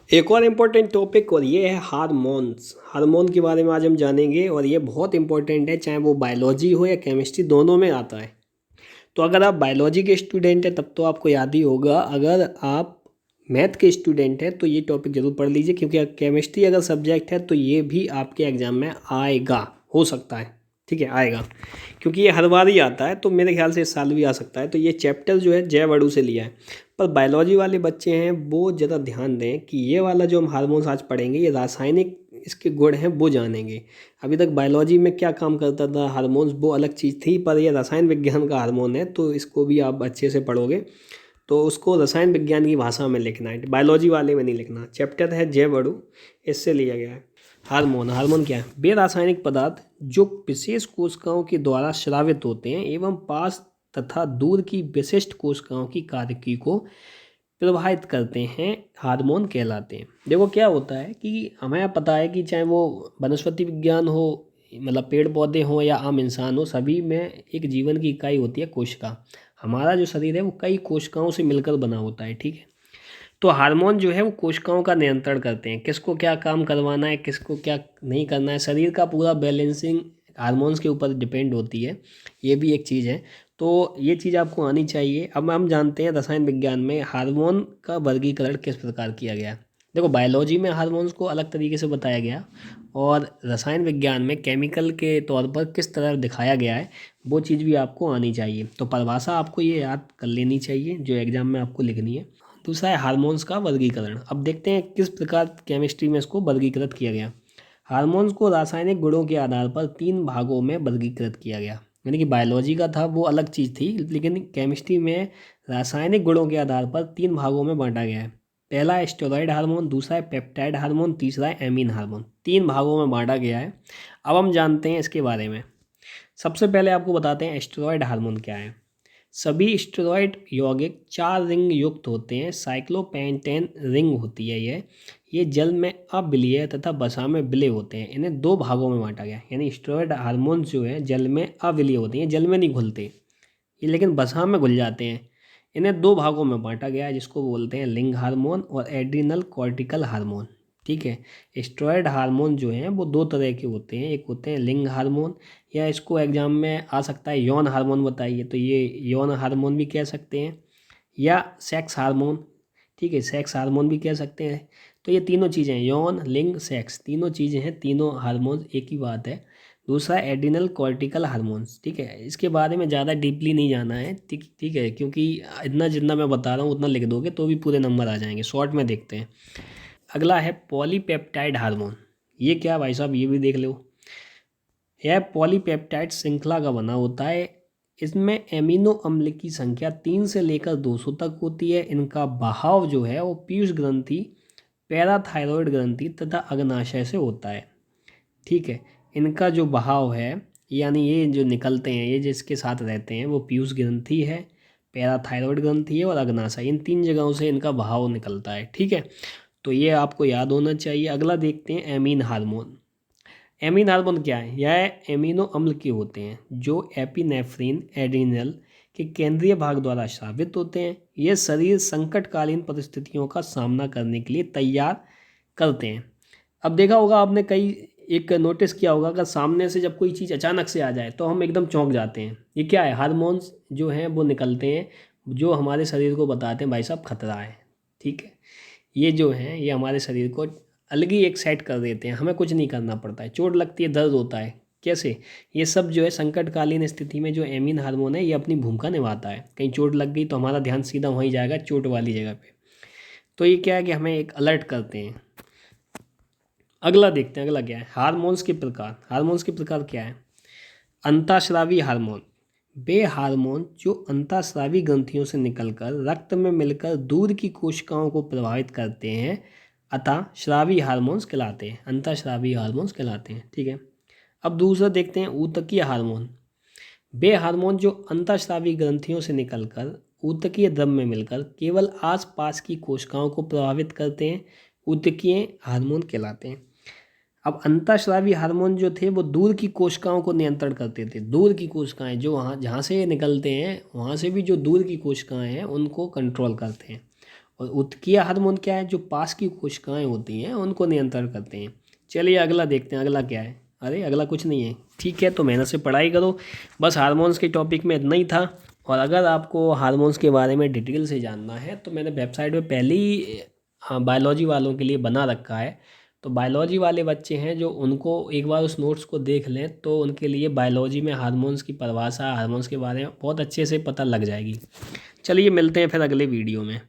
एक और important topic और ये है हार्मोन्स। हार्मोन के बारे में आज हम जानेंगे और ये बहुत इंपॉर्टेंट है, चाहे वो बायोलॉजी हो या केमिस्ट्री, दोनों में आता है। तो अगर आप बायोलॉजी के स्टूडेंट हैं तब तो आपको याद ही होगा, अगर आप मैथ के स्टूडेंट हैं तो ये टॉपिक ज़रूर पढ़ लीजिए, क्योंकि केमिस्ट्री अगर सब्जेक्ट है तो ये भी आपके एग्ज़ाम में आएगा, हो सकता है, ठीक है, आएगा, क्योंकि ये हर बार ही आता है। तो मेरे ख्याल से इस साल भी आ सकता है। तो ये चैप्टर जो है जैव अणु से लिया है। पर बायोलॉजी वाले बच्चे हैं वो ज़्यादा ध्यान दें कि ये वाला जो हम हार्मोन्स आज पढ़ेंगे, ये रासायनिक इसके गुण हैं वो जानेंगे। अभी तक बायोलॉजी में क्या काम करता था हार्मोन्स, वो अलग चीज़ थी, पर ये रसायन विज्ञान का हार्मोन है, तो इसको भी आप अच्छे से पढ़ोगे। तो उसको रसायन विज्ञान की भाषा में लिखना है, बायोलॉजी वाले में नहीं लिखना। चैप्टर है जैव अणु, इससे लिया गया है। हार्मोन, हार्मोन क्या है? वे रासायनिक पदार्थ जो विशेष कोशिकाओं के द्वारा स्रावित होते हैं एवं पास तथा दूर की विशिष्ट कोशिकाओं की कार्यकी को प्रभावित करते हैं, हार्मोन कहलाते हैं। देखो क्या होता है कि हमें पता है कि चाहे वो वनस्पति विज्ञान हो, मतलब पेड़ पौधे हों या आम इंसान हो, सभी में एक जीवन की इकाई होती है कोशिका। हमारा जो शरीर है वो कई कोशिकाओं से मिलकर बना होता है, ठीक है। तो हार्मोन जो है वो कोशिकाओं का नियंत्रण करते हैं, किसको क्या काम करवाना है, किसको क्या नहीं करना है। शरीर का पूरा बैलेंसिंग हार्मोन्स के ऊपर डिपेंड होती है, ये भी एक चीज़ है। तो ये चीज़ आपको आनी चाहिए। अब हम जानते हैं रसायन विज्ञान में हार्मोन का वर्गीकरण किस प्रकार किया गया। देखो बायोलॉजी में हार्मोन्स को अलग तरीके से बताया गया, और रसायन विज्ञान में केमिकल के तौर पर किस तरह दिखाया गया है, वो चीज़ भी आपको आनी चाहिए। तो परिभाषा आपको ये याद कर लेनी चाहिए जो एग्जाम में आपको लिखनी है। दूसरा है हार्मोन्स का वर्गीकरण। अब देखते हैं किस प्रकार केमिस्ट्री में इसको वर्गीकृत किया गया। हार्मोन्स को रासायनिक गुणों के आधार पर 3 भागों में वर्गीकृत किया गया। यानी कि बायोलॉजी का था वो अलग चीज़ थी, लेकिन केमिस्ट्री में रासायनिक गुणों के आधार पर 3 भागों में बांटा गया है। पहला है स्टेरॉयड हार्मोन, दूसरा है पेप्टाइड हार्मोन, तीसरा है एमीन हार्मोन। 3 भागों में बांटा गया है। अब हम जानते हैं इसके बारे में। सबसे पहले आपको बताते हैं स्टेरॉयड हार्मोन क्या है। सभी स्टेरॉयड यौगिक 4 रिंग युक्त होते हैं, साइक्लोपेंटेन रिंग होती है ये जल में अविलीय तथा वसा में विलीय होते हैं। इन्हें 2 भागों में बांटा गया है। यानी स्टेरॉयड हार्मोन्स जो है जल में अविलीय होते हैं, जल में नहीं घुलते ये, लेकिन वसा में घुल जाते हैं। इन्हें 2 भागों में बांटा गया है, जिसको बोलते हैं लिंग हार्मोन और एड्रिनल कॉर्टिकल हार्मोन, ठीक है। स्टेरॉयड हार्मोन जो हैं वो 2 तरह के होते हैं, एक होते हैं लिंग हार्मोन, या इसको एग्जाम में आ सकता है यौन हार्मोन बताइए, तो ये यौन हार्मोन भी कह सकते हैं, या सेक्स हार्मोन, ठीक है, सेक्स हार्मोन भी कह सकते हैं। तो ये तीनों चीज़ें हैं, यौन, लिंग, सेक्स, तीनों चीज़ें हैं, तीनों हार्मोन एक ही बात है। दूसरा एड्रिनल कॉर्टिकल हार्मोन्स, ठीक है। इसके बारे में ज़्यादा डीपली नहीं जाना है, ठीक ठीक है, क्योंकि इतना जितना मैं बता रहा हूँ उतना लिख दोगे तो भी पूरे नंबर आ जाएंगे। शॉर्ट में देखते हैं। अगला है पॉलीपेप्टाइड हार्मोन। ये क्या भाई साहब, ये भी देख लो। यह पॉलीपेप्टाइड श्रृंखला का बना होता है। इसमें एमिनो अम्ल की संख्या 3 से लेकर 200 तक होती है। इनका बहाव जो है वो पीयूष ग्रंथि, पैराथायरॉयड ग्रंथि तथा अग्नाशय से होता है, ठीक है। इनका जो बहाव है, यानी ये जो निकलते हैं, ये जिसके साथ रहते हैं, वो पीयूष ग्रंथि है, पैराथायरॉयड ग्रंथि है और अग्नाशय, इन 3 जगहों से इनका बहाव निकलता है, ठीक है। तो ये आपको याद होना चाहिए। अगला देखते हैं एमीन हार्मोन। एमीन हार्मोन क्या है? यह एमिनो अम्ल के होते हैं जो एपिनेफ्रिन एड्रिनल के केंद्रीय भाग द्वारा स्रावित होते हैं। ये शरीर संकटकालीन परिस्थितियों का सामना करने के लिए तैयार करते हैं। अब देखा होगा आपने, कई एक नोटिस किया होगा, अगर सामने से जब कोई चीज़ अचानक से आ जाए तो हम एकदम चौंक जाते हैं। ये क्या है? हार्मोन्स जो हैं वो निकलते हैं, जो हमारे शरीर को बताते हैं भाई साहब खतरा है, ठीक है। ये जो हैं ये हमारे शरीर को अलग ही एक सेट कर देते हैं, हमें कुछ नहीं करना पड़ता है। चोट लगती है, दर्द होता है, कैसे? ये सब जो है संकटकालीन स्थिति में जो एमीन हार्मोन है ये अपनी भूमिका निभाता है। कहीं चोट लग गई तो हमारा ध्यान सीधा वहीं जाएगा, चोट वाली जगह पे। तो ये क्या है कि हमें एक अलर्ट करते हैं। अगला देखते हैं, अगला क्या है? हार्मोन्स के प्रकार। हार्मोन्स के प्रकार क्या है? अंतःस्रावी हार्मोन, वे हार्मोन जो अंतःस्रावी ग्रंथियों से निकलकर रक्त में मिलकर दूध की कोशिकाओं को प्रभावित करते हैं, अतः स्रावी हार्मोन्स कहलाते हैं, अंतःस्रावी हार्मोन्स कहलाते हैं, ठीक है। अब दूसरा देखते हैं ऊतकीय हार्मोन। वे हार्मोन जो अंतःस्रावी ग्रंथियों से निकलकर ऊतकीय द्रव में मिलकर केवल आसपास की कोशिकाओं को प्रभावित करते हैं, ऊतकीय हार्मोन कहलाते हैं। अब अंतःस्रावी हार्मोन जो थे वो दूर की कोशिकाओं को नियंत्रण करते थे। दूर की कोशिकाएं जो वहाँ जहाँ से निकलते हैं, वहाँ से भी जो दूर की कोशिकाएं हैं उनको कंट्रोल करते हैं। और उत्कीय हार्मोन क्या है, जो पास की कोशिकाएं होती हैं उनको नियंत्रण करते हैं। चलिए अगला देखते हैं, अगला क्या है। अरे अगला कुछ नहीं है, ठीक है, तो मेहनत से पढ़ाई करो। बस हार्मोन्स के टॉपिक में इतना ही था। और अगर आपको हार्मोन्स के बारे में डिटेल से जानना है तो मैंने वेबसाइट पे पहले ही बायोलॉजी वालों के लिए बना रखा है। तो बायोलॉजी वाले बच्चे हैं जो, उनको एक बार उस नोट्स को देख लें तो उनके लिए बायोलॉजी में हार्मोन्स की परिभाषा, हार्मोन्स के बारे में बहुत अच्छे से पता लग जाएगी। चलिए मिलते हैं फिर अगले वीडियो में।